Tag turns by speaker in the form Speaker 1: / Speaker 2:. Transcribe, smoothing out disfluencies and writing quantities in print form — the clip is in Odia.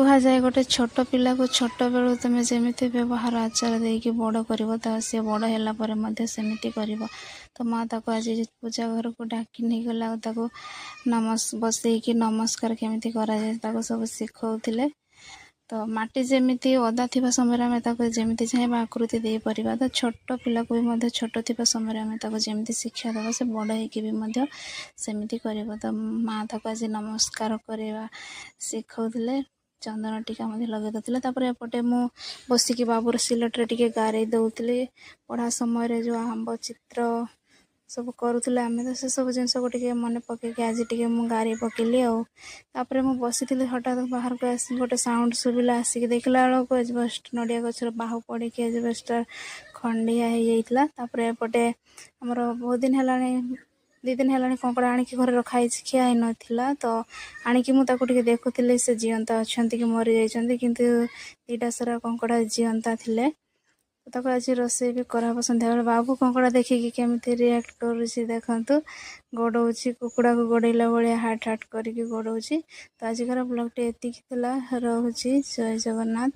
Speaker 1: କୁହାଯାଏ ଗୋଟେ ଛୋଟ ପିଲାକୁ ଛୋଟ ବେଳୁ ତୁମେ ଯେମିତି ବ୍ୟବହାର ଆଚାର ଦେଇକି ବଡ଼ କରିବ ତ ସିଏ ବଡ଼ ହେଲା ପରେ ମଧ୍ୟ ସେମିତି କରିବ। ତ ମା ତାକୁ ଆଜି ପୂଜା ଘରକୁ ଡାକି ନେଇଗଲା ଆଉ ତାକୁ ବସେଇକି ନମସ୍କାର କେମିତି କରାଯାଏ ତାକୁ ସବୁ ଶିଖଉଥିଲେ। ତ ମାଟି ଯେମିତି ଓଦା ଥିବା ସମୟରେ ଆମେ ତାକୁ ଯେମିତି ଚାହିଁବା ଆକୃତି ଦେଇପାରିବା, ତ ଛୋଟ ପିଲାକୁ ବି ମଧ୍ୟ ଛୋଟ ଥିବା ସମୟରେ ଆମେ ତାକୁ ଯେମିତି ଶିକ୍ଷା ଦେବା ସେ ବଡ଼ ହେଇକି ବି ମଧ୍ୟ ସେମିତି କରିବ। ତ ମା ତାକୁ ଆଜି ନମସ୍କାର କରିବା ଶିଖଉଥିଲେ, ଚନ୍ଦନ ଟିକା ମଧ୍ୟ ଲଗାଇ ଦେଉଥିଲେ। ତାପରେ ଏପଟେ ମୁଁ ବସିକି ବାବୁର ସିଲଟରେ ଟିକେ ଗାରେଇ ଦେଉଥିଲି। ପଢ଼ା ସମୟରେ ଯେଉଁ ଆମ୍ବ ଚିତ୍ର ସବୁ କରୁଥିଲେ ଆମେ, ତ ସେସବୁ ଜିନିଷକୁ ଟିକେ ମନେ ପକେଇକି ଆଜି ଟିକେ ମୁଁ ଗାରେଇ ପକେଇଲି ଆଉ। ତାପରେ ମୁଁ ବସିଥିଲି, ହଠାତ୍ ବାହାରକୁ ଆସିକି ଗୋଟେ ସାଉଣ୍ଡ ଶୁଭିଲା। ଆସିକି ଦେଖିଲା ବେଳକୁ ଏଜବେଷ୍ଟ ନଡ଼ିଆ ଗଛର ବାହୁ ପଡ଼ିକି ଏଜବେଷ୍ଟଟା ଖଣ୍ଡିଆ ହେଇଯାଇଥିଲା। ତାପରେ ଏପଟେ ଆମର ବହୁତ ଦିନ ହେଲାଣି 2 ଦିନ ହେଲାଣି କଙ୍କଡ଼ା ଆଣିକି ଘରେ ରଖା ହେଇଛି, ଖିଆ ହେଇନଥିଲା। ତ ଆଣିକି ମୁଁ ତାକୁ ଟିକେ ଦେଖୁଥିଲି ସେ ଜିଅନ୍ତା ଅଛନ୍ତି କି ମରିଯାଇଛନ୍ତି, କିନ୍ତୁ 2ଟା ସାରା କଙ୍କଡ଼ା ଜିଅନ୍ତା ଥିଲେ। ତାକୁ ଆଜି ରୋଷେଇ ବି କରାହବ ସନ୍ଧ୍ୟାବେଳେ। ବାବୁ କଙ୍କଡ଼ା ଦେଖିକି କେମିତି ରିଆକ୍ଟ କରୁଛି ଦେଖନ୍ତୁ, ଗୋଡ଼ଉଛି, କୁକୁଡ଼ାକୁ ଗୋଡ଼େଇଲା ଭଳିଆ ହାଟ କରିକି ଗୋଡ଼ଉଛି। ତ ଆଜିକାର ବ୍ଲଗ୍ଟି ଏତିକି ଥିଲା, ରହୁଛି। ଜୟ ଜଗନ୍ନାଥ।